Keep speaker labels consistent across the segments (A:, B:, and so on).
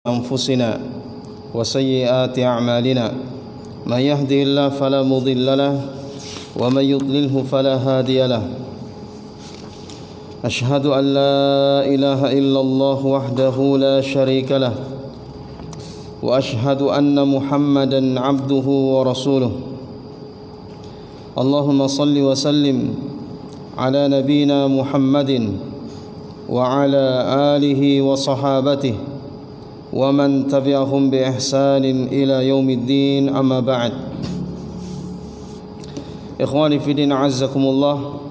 A: أنفسنا وسيئات أعمالنا من يهده الله فلا مضل له ومن يضلله فلا هادي له أشهد أن لا إله إلا الله وحده لا شريك له وأشهد أن محمدا عبده ورسوله اللهم صل وسلم على نبينا محمد وعلى آله وصحابته ومن تبعهم بإحسان إلى يوم الدين أما بعد Ikhwani fi din azzakumullah.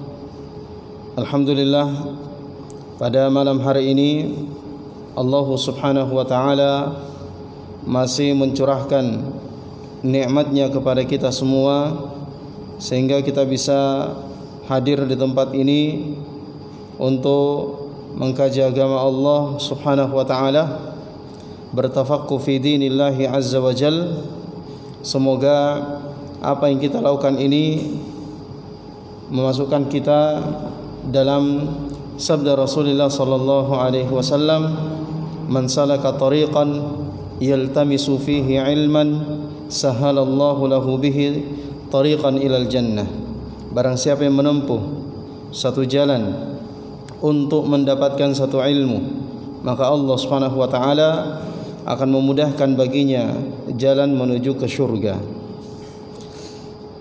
A: Alhamdulillah, pada malam hari ini Allah subhanahu wa ta'ala masih mencurahkan nikmatnya kepada kita semua sehingga kita bisa hadir di tempat ini untuk mengkaji agama Allah subhanahu wa ta'ala, bertafaqquh fi dinillahi azza wa jal. Semoga apa yang kita lakukan ini memasukkan kita dalam sabda Rasulullah sallallahu alaihi wasallam, man salaka tariqan yaltamisu fihi ilman sahalallahu lahu bihi tariqan ilal jannah. Barang siapa yang menempuh satu jalan untuk mendapatkan satu ilmu, maka Allah subhanahu wa ta'ala akan memudahkan baginya jalan menuju ke syurga.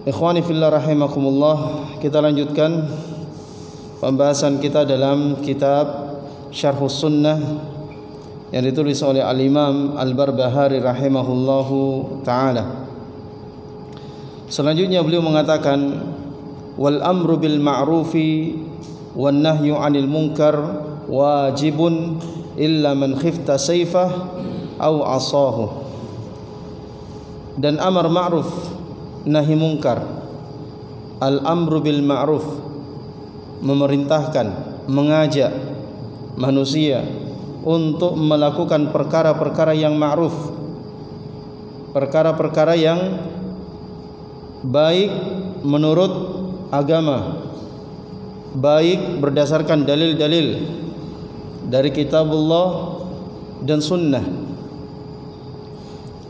A: Ikhwani fillah rahimakumullah, kita lanjutkan pembahasan kita dalam kitab Syarhus Sunnah yang ditulis oleh Al-Imam Al-Barbahari rahimahullahu ta'ala. Selanjutnya beliau mengatakan, wal amru bil ma'rufi wan nahyu 'anil munkar wajibun illa man khifta sayfah au asahu. Dan amar ma'ruf nahi mungkar, al-amru bil ma'ruf, memerintahkan, mengajak manusia untuk melakukan perkara-perkara yang ma'ruf, perkara-perkara yang baik menurut agama, baik berdasarkan dalil-dalil dari kitabullah dan sunnah.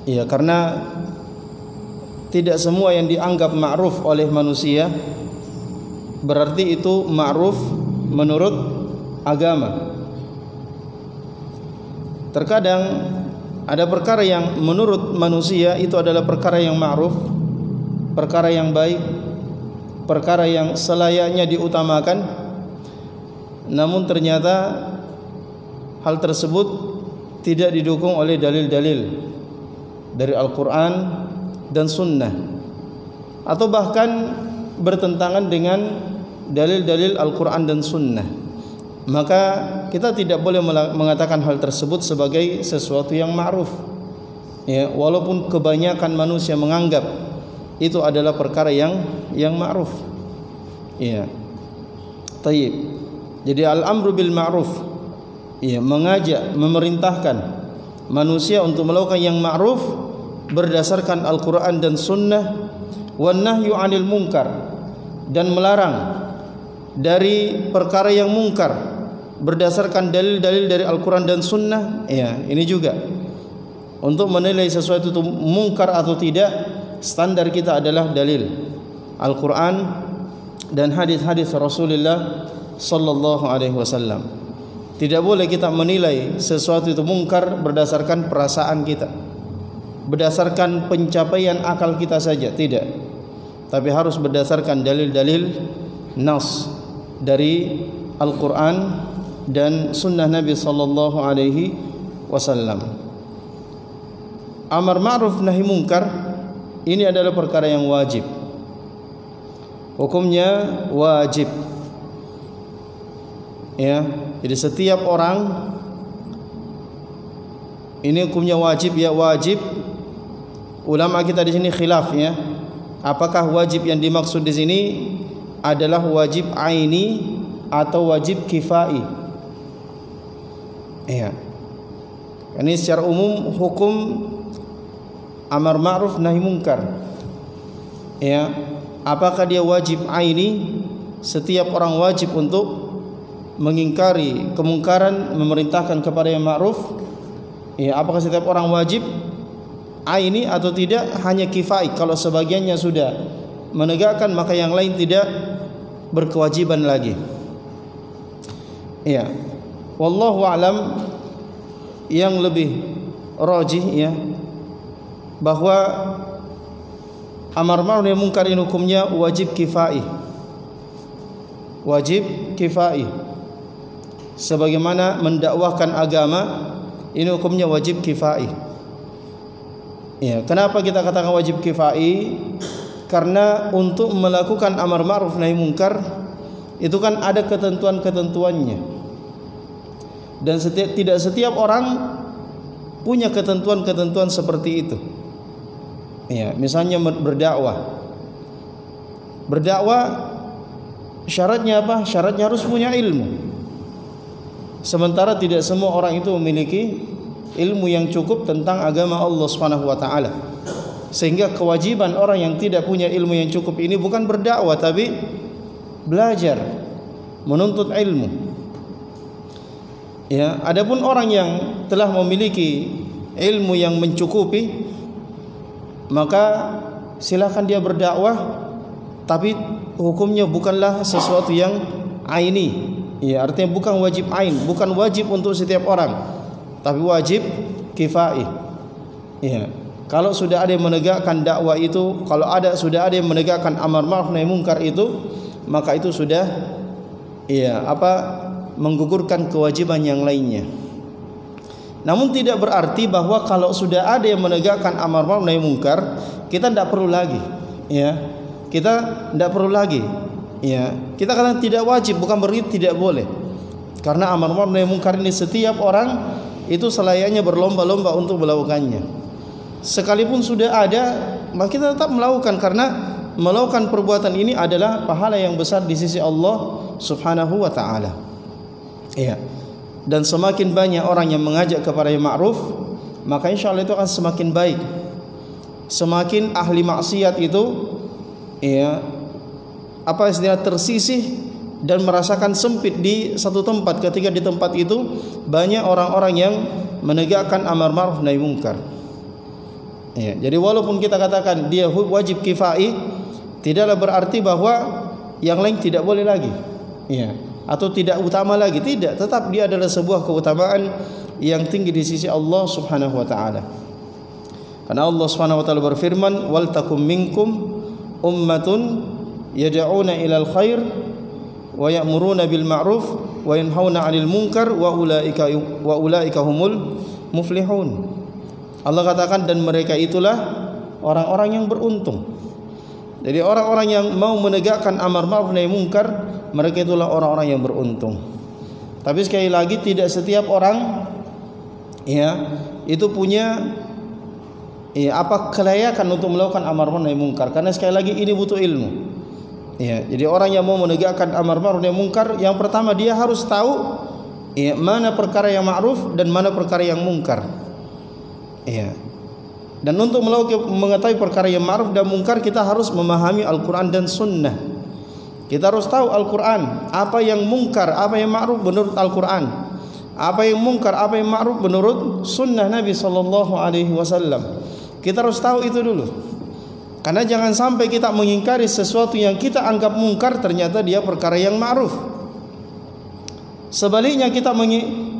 A: Ya, karena tidak semua yang dianggap ma'ruf oleh manusia berarti itu ma'ruf menurut agama. Terkadang ada perkara yang menurut manusia itu adalah perkara yang ma'ruf, perkara yang baik, perkara yang selayaknya diutamakan, namun ternyata hal tersebut tidak didukung oleh dalil-dalil dari Al-Quran dan Sunnah, atau bahkan bertentangan dengan dalil-dalil Al-Quran dan Sunnah. Maka kita tidak boleh mengatakan hal tersebut sebagai sesuatu yang ma'ruf, ya, walaupun kebanyakan manusia menganggap itu adalah perkara yang ma'ruf. Ya. Tayyib. Jadi al-amru bil ma'ruf, ya, mengajak, memerintahkan manusia untuk melakukan yang ma'ruf berdasarkan Al-Quran dan Sunnah, wan nahyu 'anil munkar, dan melarang dari perkara yang mungkar berdasarkan dalil-dalil dari Al-Quran dan Sunnah. Ya, ini juga untuk menilai sesuatu itu mungkar atau tidak, standar kita adalah dalil Al-Quran dan hadis-hadis Rasulullah sallallahu alaihi wasallam. Tidak boleh kita menilai sesuatu itu mungkar berdasarkan perasaan kita, berdasarkan pencapaian akal kita saja, tidak. Tapi harus berdasarkan dalil-dalil nas dari Al-Quran dan Sunnah Nabi sallallahu alaihi wasallam. Amar ma'ruf nahi munkar ini adalah perkara yang wajib, hukumnya wajib. Ya, jadi setiap orang ini hukumnya wajib, ya wajib. Ulama kita di sini khilaf, ya, apakah wajib yang dimaksud di sini adalah wajib aini atau wajib kifai. Ya, ini secara umum hukum amar ma'ruf nahi munkar. Ya, apakah dia wajib aini, setiap orang wajib untuk mengingkari kemungkaran, memerintahkan kepada yang ma'ruf, Ya, apakah setiap orang wajib aini atau tidak, hanya kifai. Kalau sebagiannya sudah menegakkan, maka yang lain tidak berkewajiban lagi. Ya, wallahu a'lam. Yang lebih rajih ya, bahwa amar ma'ruf nahi munkar ini hukumnya wajib kifai. Wajib kifai. Sebagaimana mendakwahkan agama, ini hukumnya wajib kifai. Ya, kenapa kita katakan wajib kifai? Karena untuk melakukan amar ma'ruf nahi munkar itu kan ada ketentuan-ketentuannya. Dan tidak setiap orang punya ketentuan-ketentuan seperti itu. Ya, misalnya berdakwah. Berdakwah syaratnya apa? Syaratnya harus punya ilmu. Sementara tidak semua orang itu memiliki ilmu yang cukup tentang agama Allah Subhanahu wa taala. Sehingga kewajiban orang yang tidak punya ilmu yang cukup ini bukan berdakwah, tapi belajar, menuntut ilmu. Ya, adapun orang yang telah memiliki ilmu yang mencukupi, maka silakan dia berdakwah, tapi hukumnya bukanlah sesuatu yang aini. Ya, artinya bukan wajib ain, bukan wajib untuk setiap orang, tapi wajib kifai. Ya, kalau sudah ada yang menegakkan dakwah itu, kalau sudah ada yang menegakkan amar ma'ruf nahi munkar itu, maka itu sudah menggugurkan kewajiban yang lainnya. Namun tidak berarti bahwa kalau sudah ada yang menegakkan amar ma'ruf nahi munkar, kita tidak perlu lagi. Ya, kita tidak perlu lagi. Ya, kita katakan tidak wajib, bukan berarti tidak boleh. Karena amar ma'ruf nahi munkar ini setiap orang itu selayaknya berlomba-lomba untuk melakukannya. Sekalipun sudah ada, maka kita tetap melakukan, karena melakukan perbuatan ini adalah pahala yang besar di sisi Allah Subhanahu wa taala. Ya. Dan semakin banyak orang yang mengajak kepada yang ma'ruf, maka insya Allah itu akan semakin baik. Semakin ahli maksiat itu tersisih dan merasakan sempit di satu tempat, ketika di tempat itu banyak orang-orang yang menegakkan amar ma'ruf nahi munkar. Ya, jadi walaupun kita katakan dia wajib kifai, tidaklah berarti bahwa yang lain tidak boleh lagi. Ya, atau tidak utama lagi, tidak, tetap dia adalah sebuah keutamaan yang tinggi di sisi Allah Subhanahu wa taala. Karena Allah Subhanahu wa taala berfirman, "Wal takum minkum ummatun yad'una ilal khair wa ya'muruna bil ma'ruf wa yanhauna 'anil munkar wa ulaika humul muflihun." Allah katakan, dan mereka itulah orang-orang yang beruntung. Jadi orang-orang yang mau menegakkan amar ma'ruf nahi munkar, mereka itulah orang-orang yang beruntung. Tapi sekali lagi, tidak setiap orang itu punya kelayakan untuk melakukan amar ma'ruf nahi munkar, karena sekali lagi ini butuh ilmu. Ya, jadi orang yang mau menegakkan amar ma'ruf nahi munkar, yang pertama dia harus tahu mana perkara yang ma'ruf dan mana perkara yang munkar. Ya. Dan untuk mengetahui perkara yang ma'ruf dan munkar, kita harus memahami Al-Quran dan Sunnah. Kita harus tahu Al-Quran, apa yang munkar, apa yang ma'ruf menurut Al-Quran, apa yang munkar, apa yang ma'ruf menurut Sunnah Nabi Sallallahu Alaihi Wasallam. Kita harus tahu itu dulu. Karena jangan sampai kita mengingkari sesuatu yang kita anggap munkar, ternyata dia perkara yang ma'ruf. Sebaliknya, kita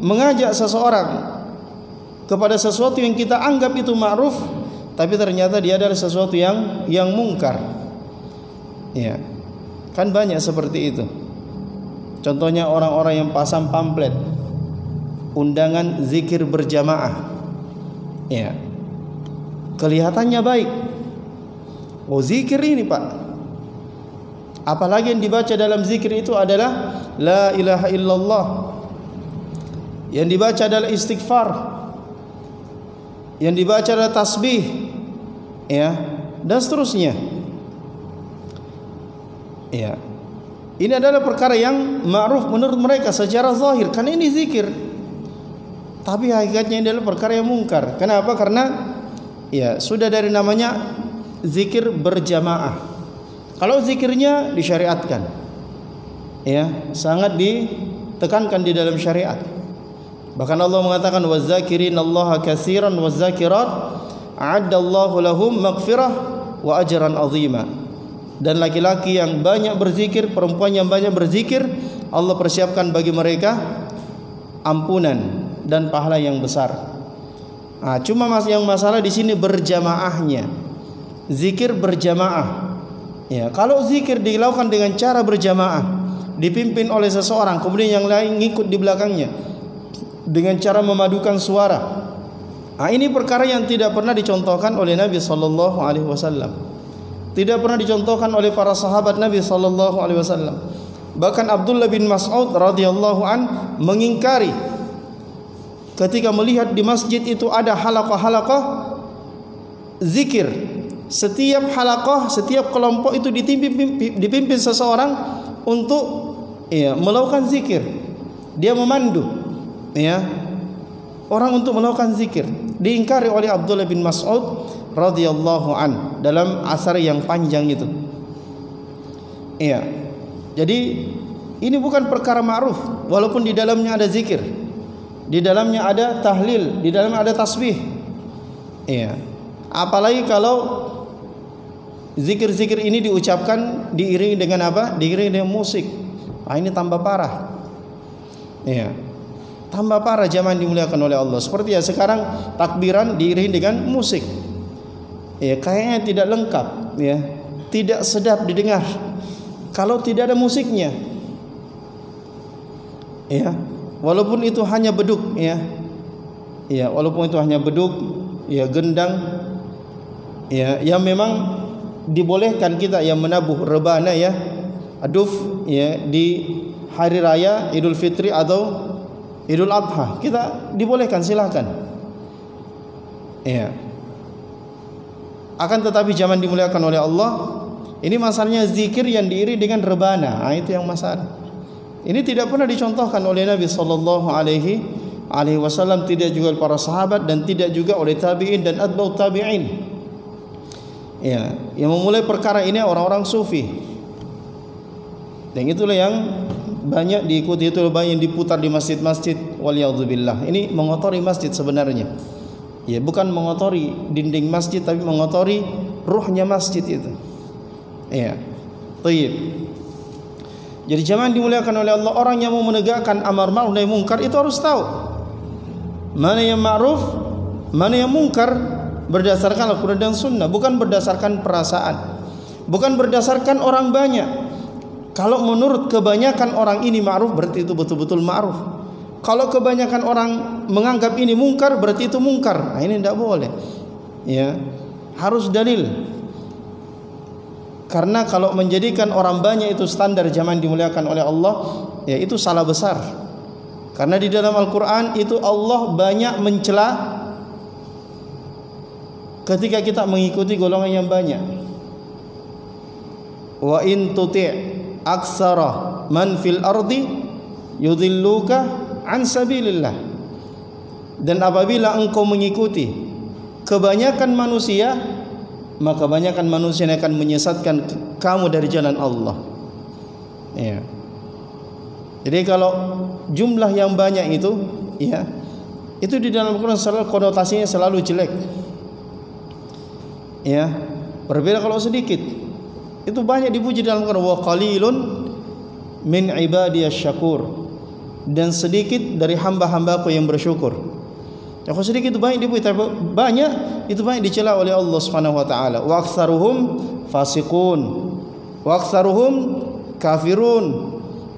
A: mengajak seseorang kepada sesuatu yang kita anggap itu ma'ruf, tapi ternyata dia adalah sesuatu yang munkar. Ya, kan banyak seperti itu. Contohnya orang-orang yang pasang pamflet undangan zikir berjamaah. Ya, kelihatannya baik. Oh, zikir ini Pak, apalagi yang dibaca dalam zikir itu adalah la ilaha illallah, yang dibaca adalah istighfar, yang dibaca adalah tasbih, ya, dan seterusnya. Ya, ini adalah perkara yang ma'ruf menurut mereka secara zahir, karena ini zikir. Tapi hakikatnya ini adalah perkara yang mungkar. Kenapa? Karena sudah dari namanya zikir berjamaah. Kalau zikirnya disyariatkan, sangat ditekankan di dalam syariat. Bahkan Allah mengatakan wazakirinallaha katsiran wazakirat a'addallahu lahum maghfirah wa ajran 'azima. Dan laki-laki yang banyak berzikir, perempuan yang banyak berzikir, Allah persiapkan bagi mereka ampunan dan pahala yang besar. Cuma yang masalah di sini berjamaahnya. Zikir berjamaah. Ya, kalau zikir dilakukan dengan cara berjamaah, dipimpin oleh seseorang, kemudian yang lain ngikut di belakangnya dengan cara memadukan suara. Ini perkara yang tidak pernah dicontohkan oleh Nabi sallallahu alaihi wasallam. Tidak pernah dicontohkan oleh para sahabat Nabi sallallahu alaihi wasallam. Bahkan Abdullah bin Mas'ud radhiyallahu an mengingkari ketika melihat di masjid itu ada halaqah-halaqah zikir. Setiap halaqah, setiap kelompok itu dipimpin seseorang untuk melakukan zikir. Dia memandu orang untuk melakukan zikir. Diingkari oleh Abdullah bin Mas'ud radhiyallahu an dalam asar yang panjang itu. Jadi ini bukan perkara ma'ruf, walaupun di dalamnya ada zikir, di dalamnya ada tahlil, di dalamnya ada tasbih. Apalagi kalau zikir-zikir ini diucapkan diiringi dengan apa? Diiringi dengan musik. Ini tambah parah. Tambah parah zaman dimuliakan oleh Allah. Seperti sekarang takbiran diiringi dengan musik. Kayaknya tidak lengkap, tidak sedap didengar kalau tidak ada musiknya. Walaupun itu hanya beduk, walaupun itu hanya beduk, gendang, yang memang dibolehkan kita yang menabuh rebana, aduf, di hari raya Idul Fitri atau Idul Adha, kita dibolehkan, silakan. Akan tetapi zaman dimuliakan oleh Allah, ini masalahnya zikir yang diiringi dengan rebana. Itu yang masalah. Ini tidak pernah dicontohkan oleh Nabi sallallahu alaihi wasallam, tidak juga oleh para sahabat, dan tidak juga oleh tabi'in dan atba'ut tabi'in. Yang memulai perkara ini orang-orang sufi. Dan itulah yang banyak diikuti, itu banyak yang diputar di masjid-masjid, waliyadzubillah. Ini mengotori masjid sebenarnya. Bukan mengotori dinding masjid, tapi mengotori ruhnya masjid itu. Tayyib. Jadi jangan dimuliakan oleh Allah, orang yang mau menegakkan amar ma'ruf nahi munkar itu harus tahu mana yang ma'ruf, mana yang munkar, berdasarkan Al-Quran dan Sunnah, bukan berdasarkan perasaan, bukan berdasarkan orang banyak. Kalau menurut kebanyakan orang ini ma'ruf, berarti itu betul-betul ma'ruf. Kalau kebanyakan orang menganggap ini mungkar, berarti itu mungkar. Ini tidak boleh. Harus dalil. Karena kalau menjadikan orang banyak itu standar zaman dimuliakan oleh Allah, itu salah besar. Karena di dalam Al-Quran itu Allah banyak mencela ketika kita mengikuti golongan yang banyak. Wa in tuti' aksara man fil ardi yudhilluka an sabilillah. Dan apabila engkau mengikuti kebanyakan manusia, maka kebanyakan manusia akan menyesatkan kamu dari jalan Allah. Jadi kalau jumlah yang banyak itu, itu di dalam Al-Quran selalu konotasinya selalu jelek. Berbeda kalau sedikit. Itu banyak dipuji dalam Al-Quran, wa qalilun min ibadiyasy syakur. Dan sedikit dari hamba-hambaku yang bersyukur. Kalau sedikit itu banyak dipuji, tapi banyak itu banyak dicela oleh Allah Subhanahu wa taala. Wa aktsaruhum fasiqun wa aktsaruhum kafirun.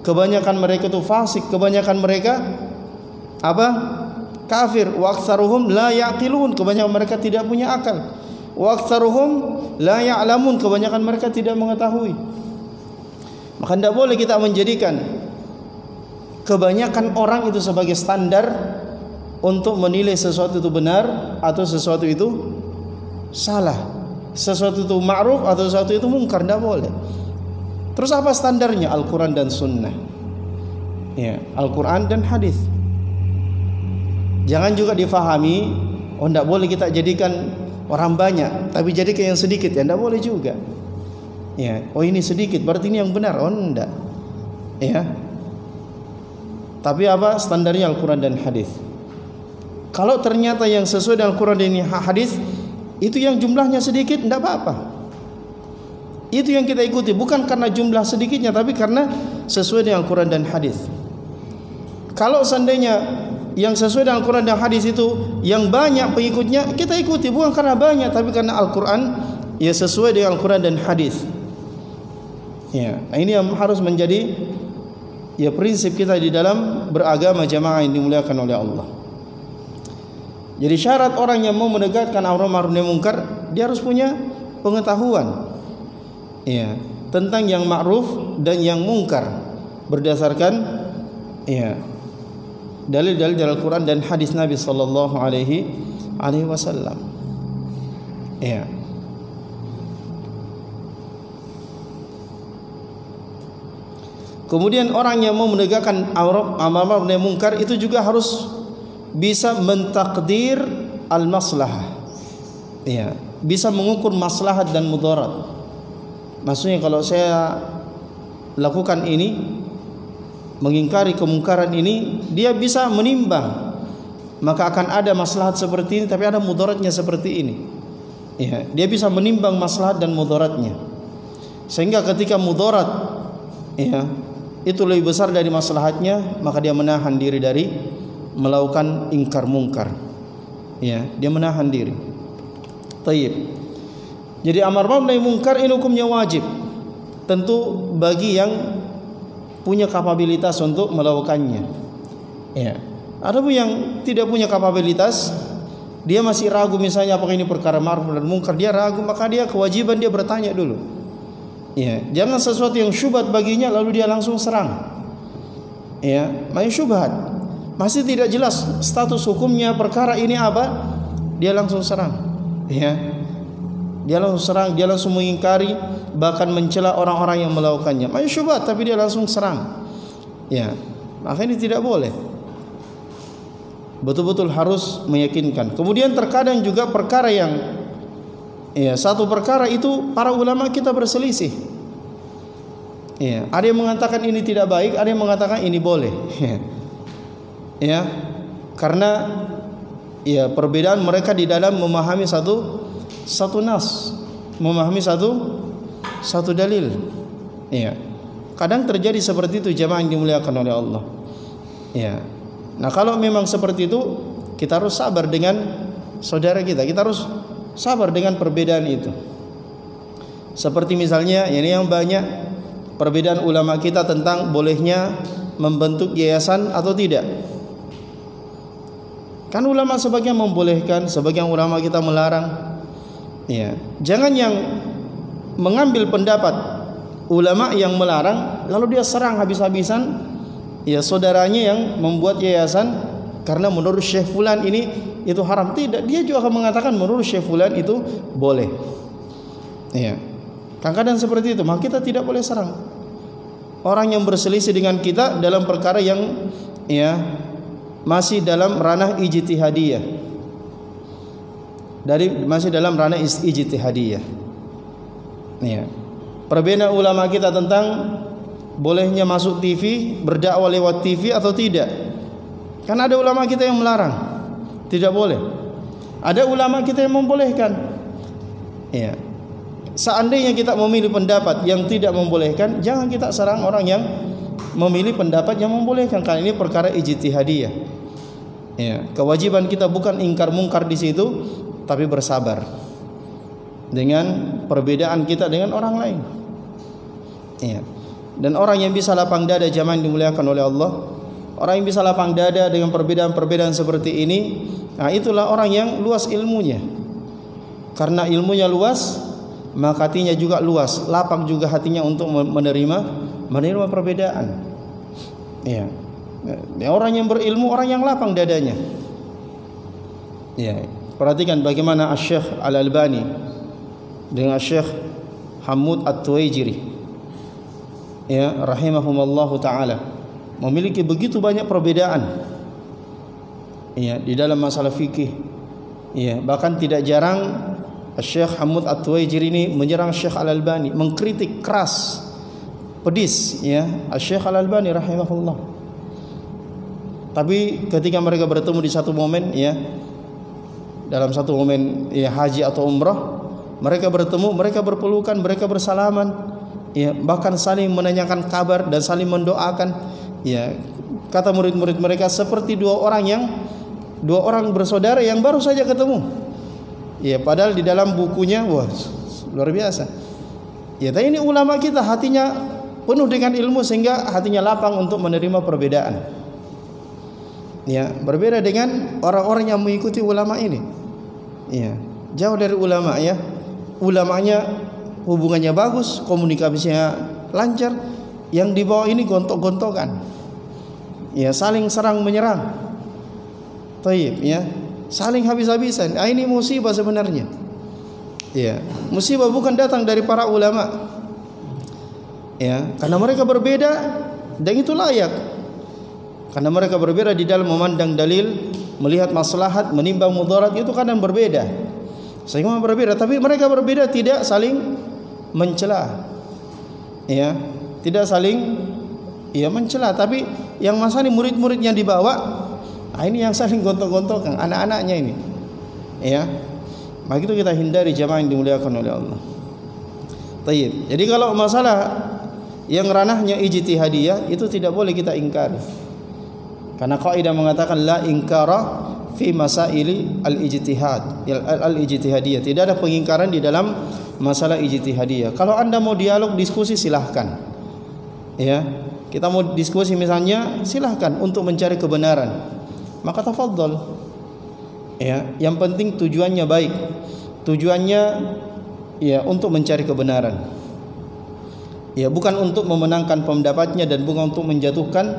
A: Kebanyakan mereka itu fasik, kebanyakan mereka kafir. Wa aktsaruhum la yaqilun, kebanyakan mereka tidak punya akal. Wa aktsaruhum la ya'lamun, kebanyakan mereka tidak mengetahui. Maka tidak boleh kita menjadikan kebanyakan orang itu sebagai standar untuk menilai sesuatu itu benar atau sesuatu itu salah, sesuatu itu ma'ruf atau sesuatu itu mungkar. Tidak boleh. Terus apa standarnya? Al-Quran dan Sunnah. Al-Quran dan hadis. Jangan juga difahami, tidak boleh kita jadikan orang banyak, tapi jadikan yang sedikit. Tidak boleh juga. Ini sedikit, berarti ini yang benar. Tidak. Tapi apa standarnya? Al-Quran dan hadis. Kalau ternyata yang sesuai dengan Al-Quran dan hadis itu yang jumlahnya sedikit, tidak apa-apa. Itu yang kita ikuti, bukan karena jumlah sedikitnya, tapi karena sesuai dengan Al-Quran dan hadis. Kalau seandainya yang sesuai dengan Al-Quran dan hadis itu yang banyak pengikutnya, kita ikuti bukan karena banyak, tapi karena Al-Quran ya sesuai dengan Al-Quran dan hadis. Ya, ini yang harus menjadi ya prinsip kita di dalam beragama jamaah yang dimuliakan oleh Allah. Jadi syarat orang yang mau menegakkan amar ma'ruf nahi munkar, dia harus punya pengetahuan ya tentang yang ma'ruf dan yang munkar berdasarkan ya dalil-dalil dari Al-Quran dan hadis Nabi sallallahu alaihi wasallam. Ya. Kemudian orang yang mau menegakkan amar ma'ruf nahi munkar itu juga harus bisa mentakdir al-maslahah. Ya, bisa mengukur maslahat dan mudarat. Maksudnya kalau saya lakukan ini, mengingkari kemungkaran ini, dia bisa menimbang, maka akan ada maslahat seperti ini, tapi ada mudaratnya seperti ini. Ya, dia bisa menimbang maslahat dan mudaratnya. Sehingga ketika mudarat ya itu lebih besar dari maslahatnya, maka dia menahan diri dari melakukan ingkar mungkar. Ya, dia menahan diri. Taib. Jadi amar ma'ruf nahi munkar ini hukumnya wajib. Tentu bagi yang punya kapabilitas untuk melakukannya. Ya. Adapun yang tidak punya kapabilitas, dia masih ragu misalnya apakah ini perkara ma'ruf dan munkar, dia ragu, maka dia kewajiban dia bertanya dulu. Ya, jangan sesuatu yang syubhat baginya lalu dia langsung serang. Ya, main syubhat. Masih tidak jelas status hukumnya perkara ini apa, dia langsung serang. Ya. Dia langsung serang, dia langsung mengingkari, bahkan mencela orang-orang yang melakukannya. Main syubhat tapi dia langsung serang. Ya. Maka ini tidak boleh. Betul-betul harus meyakinkan. Kemudian terkadang juga perkara yang ya, satu perkara itu para ulama kita berselisih. Ya, ada yang mengatakan ini tidak baik, ada yang mengatakan ini boleh. Ya, karena ya perbedaan mereka di dalam memahami satu nas, memahami satu dalil. Ya, kadang terjadi seperti itu jamaah yang dimuliakan oleh Allah. Ya, nah kalau memang seperti itu kita harus sabar dengan saudara kita, kita harus sabar dengan perbedaan itu. Seperti misalnya ini yang banyak perbedaan ulama kita tentang bolehnya membentuk yayasan atau tidak. Kan ulama sebagian membolehkan, sebagian ulama kita melarang. Ya, jangan yang mengambil pendapat ulama yang melarang lalu dia serang habis-habisan ya saudaranya yang membuat yayasan karena menurut Syekh Fulan ini itu haram. Tidak, dia juga akan mengatakan menurut Syekh Fulan itu boleh. Ya. Kadang-kadang seperti itu, maka kita tidak boleh serang orang yang berselisih dengan kita dalam perkara yang ya masih dalam ranah ijtihadiyah. Masih dalam ranah ijtihadiyah. Ya. Perbedaan ulama kita tentang bolehnya masuk TV, berdakwah lewat TV atau tidak. Kan ada ulama kita yang melarang, tidak boleh. Ada ulama kita yang membolehkan. Ya. Seandainya kita memilih pendapat yang tidak membolehkan, jangan kita serang orang yang memilih pendapat yang membolehkan, karena ini perkara ijtihadiyah. Ya, kewajiban kita bukan ingkar mungkar di situ, tapi bersabar dengan perbedaan kita dengan orang lain. Ya. Dan orang yang bisa lapang dada jamaah yang dimuliakan oleh Allah, orang yang bisa lapang dada dengan perbedaan-perbedaan seperti ini, nah itulah orang yang luas ilmunya. Karena ilmunya luas, maka hatinya juga luas, lapang juga hatinya untuk menerima perbedaan. Ya. Orang yang berilmu, orang yang lapang dadanya. Ya. Perhatikan bagaimana Asy-Syaikh Al-Albani dengan Syekh Hamud At-Tuwaijiri, ya rahimahumallahu taala, memiliki begitu banyak perbedaan ya di dalam masalah fikih. Ya, bahkan tidak jarang Syekh Hamud At-Tuwaijiri ini menyerang Syekh Al-Albani, mengkritik keras, pedis ya Syekh Al-Albani rahimahullah. Tapi ketika mereka bertemu di satu momen, ya, dalam satu momen ya haji atau umrah, mereka bertemu, mereka berpelukan, mereka bersalaman, ya, bahkan saling menanyakan kabar dan saling mendoakan. Ya, kata murid-murid mereka seperti dua orang bersaudara yang baru saja ketemu. Ya, padahal di dalam bukunya, wah, luar biasa. Ya, tapi ini ulama kita hatinya penuh dengan ilmu sehingga hatinya lapang untuk menerima perbedaan. Ya, berbeda dengan orang-orang yang mengikuti ulama ini. Ya, jauh dari ulama, ya. Ulamanya hubungannya bagus, komunikasinya lancar. Yang di bawah ini gontok-gontokan. Ya, saling serang menyerang. Taib, ya. Saling habis-habisan. Ini musibah sebenarnya. Ya, musibah bukan datang dari para ulama. Ya, karena mereka berbeda dan itu layak. Karena mereka berbeda di dalam memandang dalil, melihat maslahat, menimbang mudarat, itu kadang berbeda. Sehingga berbeda, tapi mereka berbeda tidak saling mencela. Ya, tidak saling mencela, tapi yang masalah murid-murid yang dibawa, ini yang saling gontok-gontokan anak-anaknya ini. Ya. Maka itu kita hindari jamaah yang dimuliakan oleh Allah. Tayyib. Jadi kalau masalah yang ranahnya ijtihadiyah itu tidak boleh kita ingkari. Karena kaidah mengatakan la ingkara fi masaili al-ijtihad, al-ijtihadiyah. Tidak ada pengingkaran di dalam masalah ijtihadiyah. Kalau Anda mau dialog, diskusi, silahkan. Ya, kita mau diskusi misalnya, silahkan untuk mencari kebenaran. Maka tafadhol. Ya, yang penting tujuannya baik. Tujuannya ya untuk mencari kebenaran. Ya, bukan untuk memenangkan pendapatnya dan bukan untuk menjatuhkan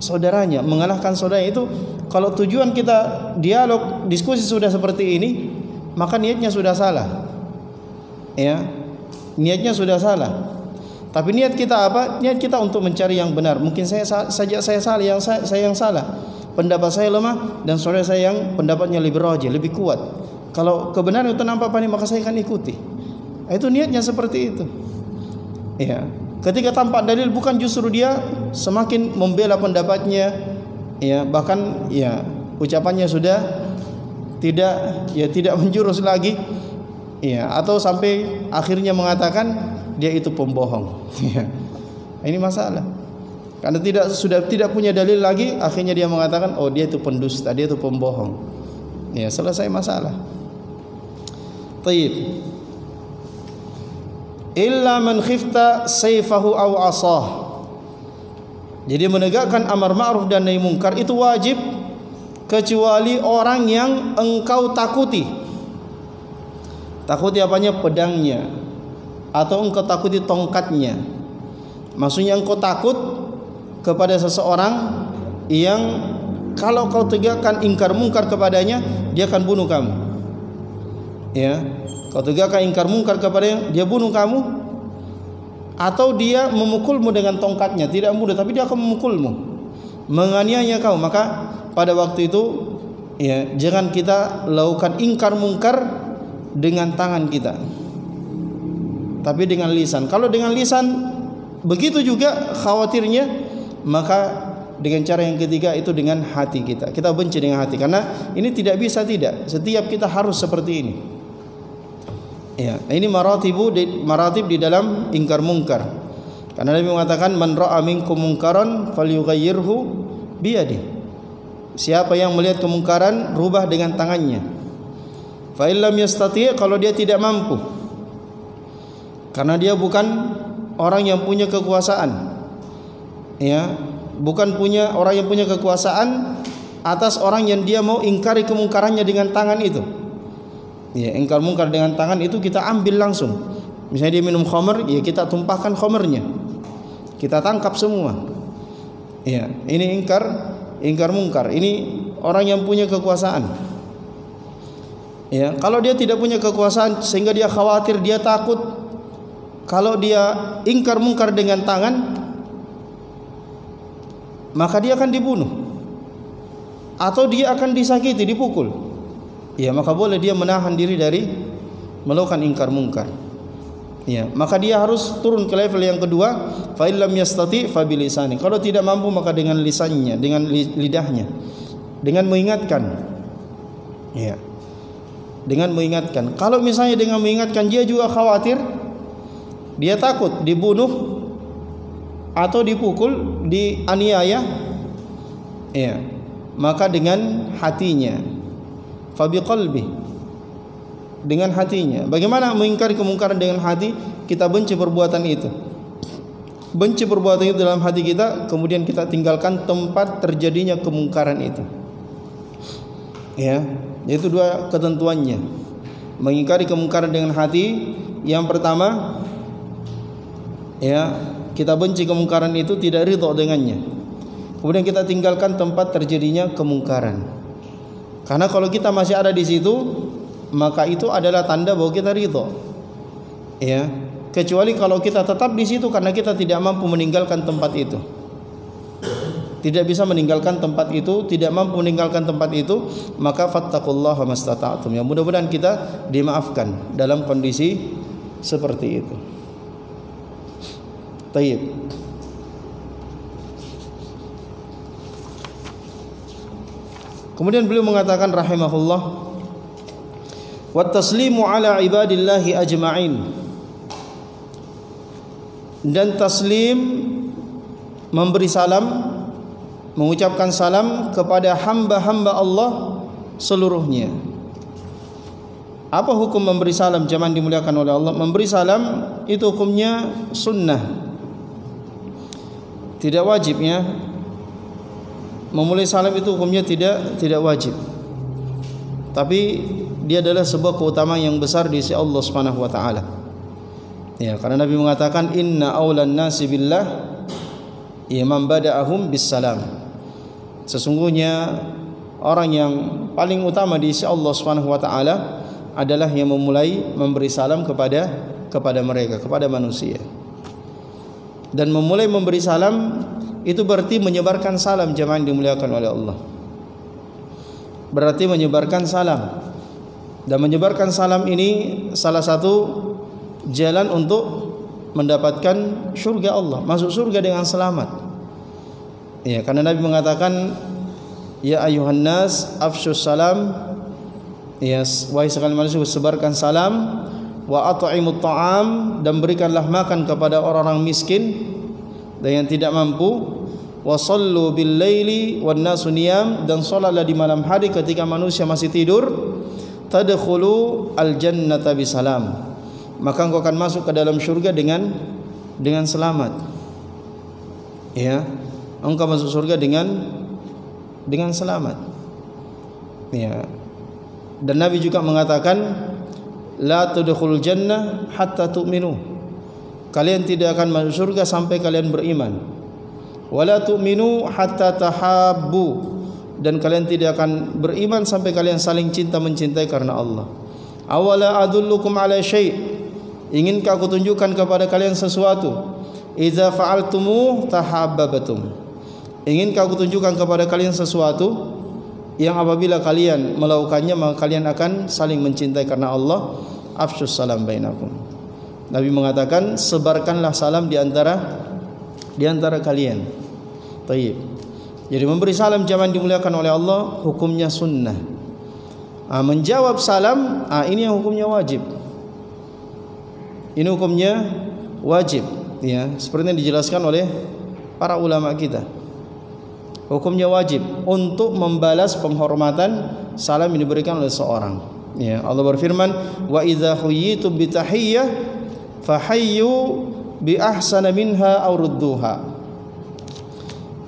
A: saudaranya, mengalahkan saudaranya. Itu kalau tujuan kita dialog, diskusi sudah seperti ini, maka niatnya sudah salah. Ya, niatnya sudah salah. Tapi niat kita apa? Niat kita untuk mencari yang benar. Mungkin saya salah, saya yang salah. Pendapat saya lemah dan saudara saya yang pendapatnya lebih rajih, lebih kuat. Kalau kebenaran itu nampak panik, maka saya akan ikuti. Itu niatnya seperti itu. Ya, ketika tampak dalil, bukan justru dia semakin membela pendapatnya, ya, bahkan ya ucapannya sudah tidak menjurus lagi, ya, atau sampai akhirnya mengatakan dia itu pembohong. Ya. Ini masalah. Karena sudah tidak punya dalil lagi, akhirnya dia mengatakan, oh dia itu pendusta, dia itu pembohong. Ya, selesai masalah. Tayyib. Illa man khifta sayfahu aw asah. Jadi menegakkan amar ma'ruf dan nahi munkar itu wajib kecuali orang yang engkau takuti. Takuti apanya? Pedangnya. Atau engkau takuti tongkatnya. Maksudnya engkau takut kepada seseorang yang kalau kau tegakkan ingkar mungkar kepadanya, dia akan bunuh kamu. Ya, kau tegakkan ingkar mungkar kepadanya, dia bunuh kamu. Atau dia memukulmu dengan tongkatnya, tidak mudah, tapi dia akan memukulmu, menganiaya kau. Maka pada waktu itu, ya, jangan kita lakukan ingkar mungkar dengan tangan kita, tapi dengan lisan. Kalau dengan lisan begitu juga khawatirnya, maka dengan cara yang ketiga itu dengan hati kita. Kita benci dengan hati, karena ini tidak bisa tidak. Setiap kita harus seperti ini. Ya, ini maratib di dalam ingkar mungkar. Karena Nabi mengatakan man ra'a minkum munkaran falyughayyirhu biyadihi. Siapa yang melihat kemungkaran, rubah dengan tangannya. Fa illam yastati', kalau dia tidak mampu. Karena dia bukan orang yang punya kekuasaan. Ya, bukan orang yang punya kekuasaan atas orang yang dia mau ingkari kemungkarannya dengan tangan itu. Ya, ingkar mungkar dengan tangan itu kita ambil langsung. Misalnya dia minum khamr, ya kita tumpahkan khamrnya, kita tangkap semua. Ya, ini ingkar mungkar. Ini orang yang punya kekuasaan. Ya, kalau dia tidak punya kekuasaan sehingga dia khawatir, dia takut, kalau dia ingkar mungkar dengan tangan, maka dia akan dibunuh atau dia akan disakiti, dipukul. Ya, maka boleh dia menahan diri dari melakukan ingkar mungkar. Ya, maka dia harus turun ke level yang kedua, fa illam yastati fa bilisani. Kalau tidak mampu maka dengan lisannya, dengan lidahnya. Dengan mengingatkan. Ya. Dengan mengingatkan. Kalau misalnya dengan mengingatkan dia juga khawatir, dia takut dibunuh atau dipukul, dianiaya, ya, maka dengan hatinya, fa biqalbi, dengan hatinya. Bagaimana mengingkari kemungkaran dengan hati? Kita benci perbuatan itu. Benci perbuatan itu dalam hati kita, kemudian kita tinggalkan tempat terjadinya kemungkaran itu. Ya, itu dua ketentuannya. Mengingkari kemungkaran dengan hati, yang pertama, ya, kita benci kemungkaran itu, tidak ridho dengannya. Kemudian kita tinggalkan tempat terjadinya kemungkaran. Karena kalau kita masih ada di situ, maka itu adalah tanda bahwa kita ridho. Ya, kecuali kalau kita tetap di situ karena kita tidak mampu meninggalkan tempat itu. Tidak bisa meninggalkan tempat itu, tidak mampu meninggalkan tempat itu, maka fattaqullaha mastata'tum. Ya, mudah-mudahan kita dimaafkan dalam kondisi seperti itu. Tayyib. Kemudian beliau mengatakan rahimahullah, wa taslimu ala ibadillahi ajma'in, dan taslim, memberi salam, mengucapkan salam kepada hamba-hamba Allah seluruhnya. Apa hukum memberi salam jemaah dimuliakan oleh Allah? Memberi salam itu hukumnya sunnah, tidak wajib ya. Memulai salam itu hukumnya tidak wajib, tapi dia adalah sebuah keutamaan yang besar di sisi Allah Subhanahu wa taala. Ya, karena Nabi mengatakan inna aulan nasi billah man bada'ahum bis salam. Sesungguhnya orang yang paling utama di sisi Allah Subhanahu wa taala adalah yang memulai memberi salam kepada mereka, kepada manusia. Dan memulai memberi salam itu berarti menyebarkan salam, jemaah yang dimuliakan oleh Allah. Berarti menyebarkan salam. Dan menyebarkan salam ini salah satu jalan untuk mendapatkan surga Allah, masuk surga dengan selamat. Ya, karena Nabi mengatakan, ya ayuhan nas afsyus salam, ya, wahai sekalian manusia, sebarkan salam, wa at'imut ta'am, dan berikanlah makan kepada orang-orang miskin dan yang tidak mampu, wa sallu bil laili wan nasu niyam, dan salatlah di malam hari ketika manusia masih tidur, tadkhulu al jannata bisalam, maka engkau akan masuk ke dalam surga dengan selamat. Ya, engkau masuk surga dengan selamat. Ya. Dan Nabi juga mengatakan, la tudkhulul jannah hatta tu'minu, kalian tidak akan masuk surga sampai kalian beriman. Wala tu'minu hatta tahabbu, dan kalian tidak akan beriman sampai kalian saling cinta mencintai karena Allah. Awala adullukum ala syai', inginkah aku tunjukkan kepada kalian sesuatu? Idza fa'altumu tahabbatum, inginkah aku tunjukkan kepada kalian sesuatu yang apabila kalian melakukannya maka kalian akan saling mencintai karena Allah? Afsyus salam bainakum. Nabi mengatakan, sebarkanlah salam di antara kalian. Tayyib. Jadi memberi salam jamaah dimuliakan oleh Allah hukumnya sunnah. Menjawab salam, ini yang hukumnya wajib. Ini hukumnya wajib, ya, seperti yang dijelaskan oleh para ulama kita. Hukumnya wajib untuk membalas penghormatan salam yang diberikan oleh seorang. Ya, Allah berfirman, wa idza huyyitum bi tahiyyah fahayyu bi ahsana minha aw rudduha.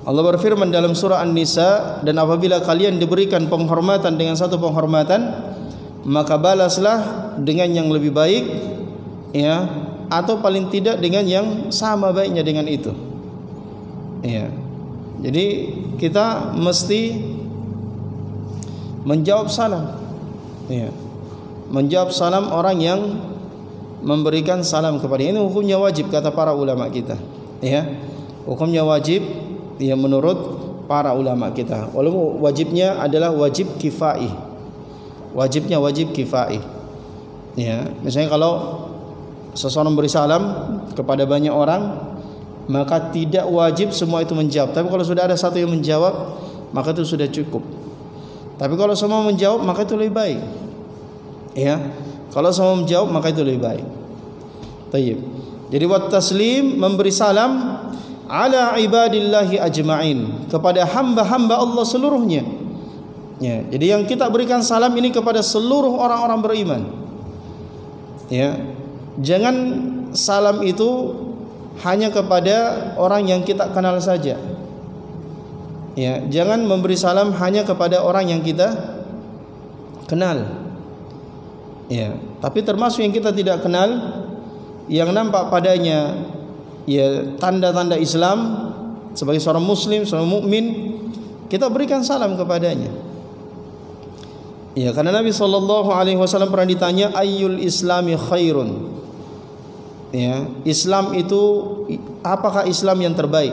A: Allah berfirman dalam surah An-Nisa, dan apabila kalian diberikan penghormatan dengan satu penghormatan, maka balaslah dengan yang lebih baik, ya, atau paling tidak dengan yang sama baiknya dengan itu. Ya. Jadi kita mesti menjawab salam. Ya. Menjawab salam orang yang memberikan salam kepada ini hukumnya wajib kata para ulama kita. Ya. Hukumnya wajib, ya, menurut para ulama kita. Walaupun wajibnya adalah wajib kifai. Wajibnya wajib kifai. Ya, misalnya kalau seseorang beri salam kepada banyak orang, maka tidak wajib semua itu menjawab. Tapi kalau sudah ada satu yang menjawab, maka itu sudah cukup. Tapi kalau semua menjawab, maka itu lebih baik. Ya, kalau semua menjawab, maka itu lebih baik. Tayyib. Jadi wat taslim, memberi salam ala ibadillahi ajma'in, kepada hamba-hamba Allah seluruhnya. Ya, jadi yang kita berikan salam ini kepada seluruh orang-orang beriman. Ya, jangan salam itu hanya kepada orang yang kita kenal saja. Ya, jangan memberi salam hanya kepada orang yang kita kenal. Ya, tapi termasuk yang kita tidak kenal, yang nampak padanya ya tanda-tanda Islam sebagai seorang muslim, seorang mukmin, kita berikan salam kepadanya. Ya, karena Nabi SAW pernah ditanya, ayyul islami khairun. Ya, Islam itu, apakah Islam yang terbaik?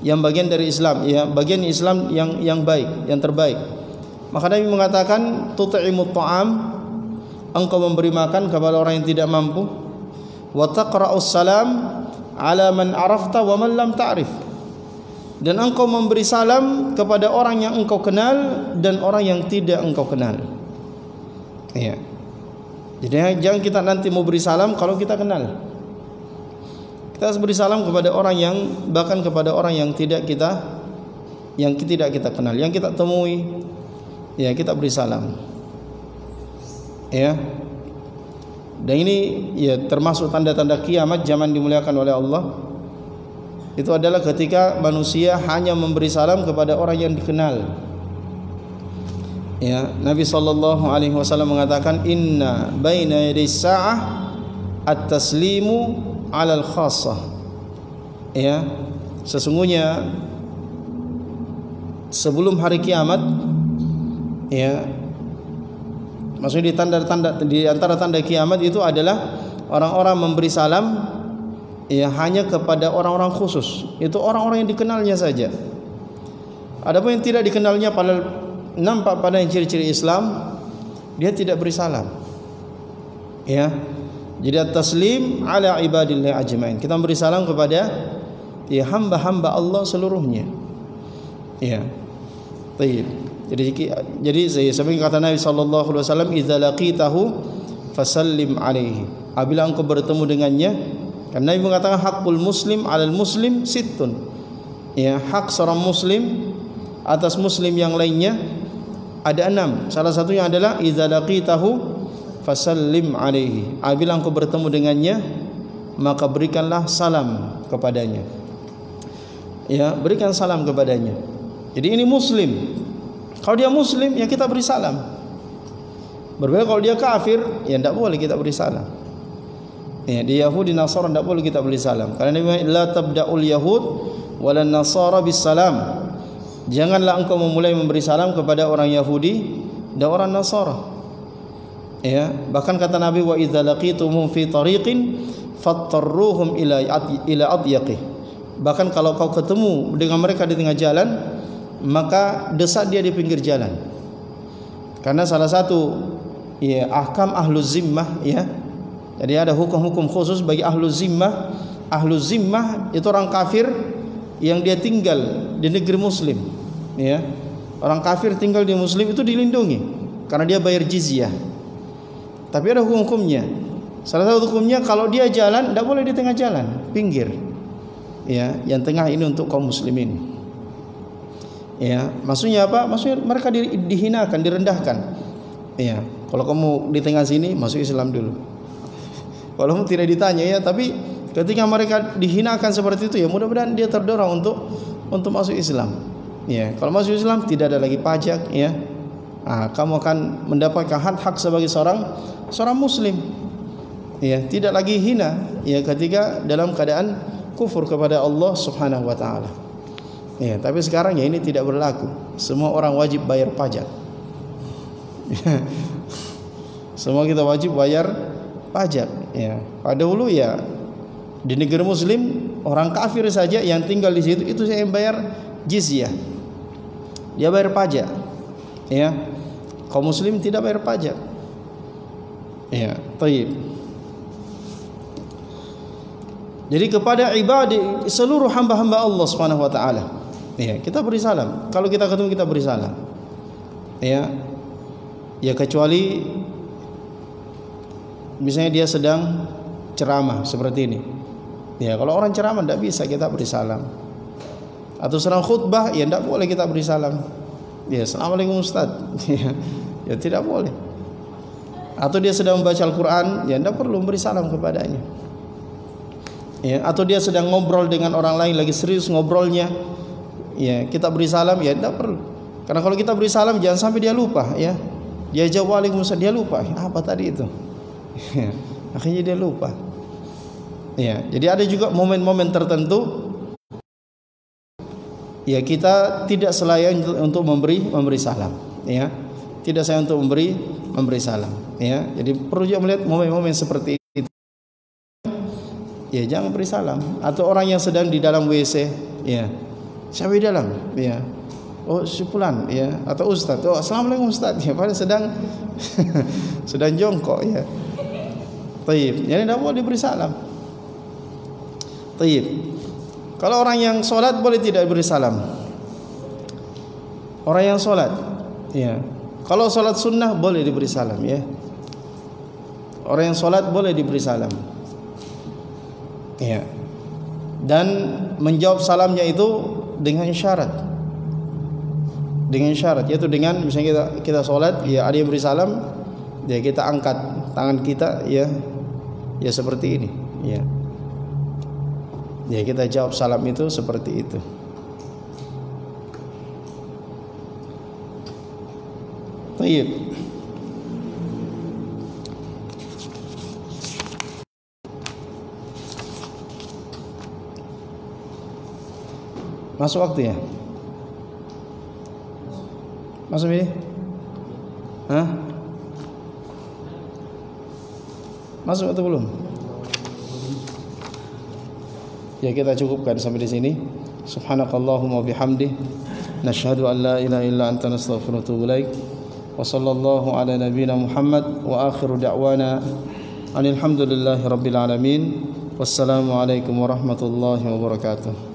A: Yang bagian dari Islam, ya, bagian Islam yang baik, yang terbaik. Maka Nabi mengatakan, tut'imut ta'am, engkau memberi makan kepada orang yang tidak mampu, wa taqra'us salam ala man arafta wa man lam ta'rif, dan engkau memberi salam kepada orang yang engkau kenal dan orang yang tidak engkau kenal. Ya. Jadi jangan kita nanti mau beri salam kalau kita kenal. Kita harus beri salam kepada orang yang, bahkan kepada orang yang tidak kita kenal, yang kita temui, ya kita beri salam. Ya. Dan ini ya termasuk tanda-tanda kiamat zaman dimuliakan oleh Allah. Itu adalah ketika manusia hanya memberi salam kepada orang yang dikenal. Ya, Nabi SAW mengatakan, inna baina yadis sa'ah at-taslimu 'alal khassah. Ya, sesungguhnya sebelum hari kiamat, ya, maksudnya di antara tanda kiamat itu adalah orang-orang memberi salam ya hanya kepada orang-orang khusus. Itu orang-orang yang dikenalnya saja. Adapun yang tidak dikenalnya, padahal nampak pada yang ciri-ciri Islam, dia tidak beri salam. Ya. Jadi at-taslim ala ibadillahi ajmain. Kita beri salam kepada ya hamba-hamba Allah seluruhnya. Ya. Baik. Jadi seperti kata Nabi sallallahu alaihi wasallam, idza laqitahu fasallim alaihi. Apabila engkau bertemu dengannya, karena Nabi mengatakan haqqul muslim 'alal muslim sittun. Ya, hak seorang muslim atas muslim yang lainnya ada 6. Salah satunya adalah idza laqitahu fasallim alaihi. Apabila engkau bertemu dengannya, maka berikanlah salam kepadanya. Ya, berikan salam kepadanya. Jadi ini muslim. Kalau dia muslim, ya kita beri salam. Berbeda kalau dia kafir, ya tidak boleh kita beri salam. Ya, dia Yahudi Nasara tidak boleh kita beri salam. Karena Nabi la tabda'ul yahud walan nasara bis salam. Janganlah engkau memulai memberi salam kepada orang Yahudi dan orang Nasara. Ya, bahkan kata Nabi, wa idza laqitumuhum fi tariqin fattarruhum ila adyaqih. Bahkan kalau kau ketemu dengan mereka di tengah jalan, maka desak dia di pinggir jalan. Karena salah satu ya ahkam ahluz zimmah, ya. Jadi ada hukum-hukum khusus bagi ahluz zimmah. Ahluz zimmah itu orang kafir yang dia tinggal di negeri muslim, ya. Orang kafir tinggal di muslim itu dilindungi karena dia bayar jizyah. Tapi ada hukum-hukumnya. Salah satu hukumnya, kalau dia jalan tidak boleh di tengah jalan, pinggir. Ya, yang tengah ini untuk kaum muslimin. Ya, maksudnya apa? Maksudnya mereka dihinakan, direndahkan. Ya, kalau kamu di tengah sini, masuk Islam dulu. Kalau kamu tidak ditanya, ya, tapi ketika mereka dihinakan seperti itu, ya mudah-mudahan dia terdorong untuk masuk Islam. Ya, kalau masuk Islam tidak ada lagi pajak, ya. Nah, kamu akan mendapatkan hak sebagai seorang muslim. Ya, tidak lagi hina ya ketika dalam keadaan kufur kepada Allah Subhanahu wa taala. Ya, tapi sekarang ya ini tidak berlaku. Semua orang wajib bayar pajak. Semua kita wajib bayar pajak, ya. Pada dulu ya di negeri muslim orang kafir saja yang tinggal di situ itu saya yang bayar jizyah. Dia bayar pajak. Ya. Kaum muslim tidak bayar pajak. Ya, baik. Jadi kepada ibadah seluruh hamba-hamba Allah Subhanahu wa taala, ya, kita beri salam. Kalau kita ketemu kita beri salam. Ya. Ya kecuali misalnya dia sedang ceramah seperti ini. Ya, kalau orang ceramah tidak bisa kita beri salam. Atau sedang khutbah, ya tidak boleh kita beri salam. Ya, assalamualaikum Ustaz. Ya, tidak boleh. Atau dia sedang membaca Al-Quran, ya tidak perlu beri salam kepadanya. Ya, atau dia sedang ngobrol dengan orang lain, lagi serius ngobrolnya, ya kita beri salam, ya tidak perlu. Karena kalau kita beri salam jangan sampai dia lupa, ya. Dia jawab waalaikumsalam, dia lupa apa tadi itu. Akhirnya dia lupa. Ya, jadi ada juga momen-momen tertentu, ya kita tidak selayaknya untuk memberi salam, ya. Tidak saya untuk memberi salam, ya. Jadi perlu juga melihat momen-momen seperti itu. Ya jangan beri salam. Atau orang yang sedang di dalam WC, ya. Siapa di dalam? Ya. Oh si fulan, ya, atau ustaz. Oh assalamualaikum ustaz, ya, padahal sedang jongkok, ya. Taib, jadi tidak boleh diberi salam. Taib. Kalau orang yang sholat boleh tidak beri salam. Orang yang sholat, ya. Kalau sholat sunnah boleh diberi salam, ya. Orang yang sholat boleh diberi salam, ya. Dan menjawab salamnya itu dengan syarat. Dengan syarat, yaitu dengan misalnya kita sholat, ya ada yang beri salam, ya kita angkat tangan kita, ya seperti ini, ya. Ya kita jawab salam itu seperti itu. Baik. Masuk waktu ya? Masuk ini? Hah? Masuk atau belum? Ya kita cukupkan sampai di sini. Subhanakallahumma bihamdih, nashhadu an la ilaha illa anta nastaghfiruka wa atubu ilaik. Wa sallallahu ala nabiyyina Muhammad wa akhiru da'wana alhamdulillahi rabbil alamin. Wassalamu alaikum warahmatullahi wabarakatuh.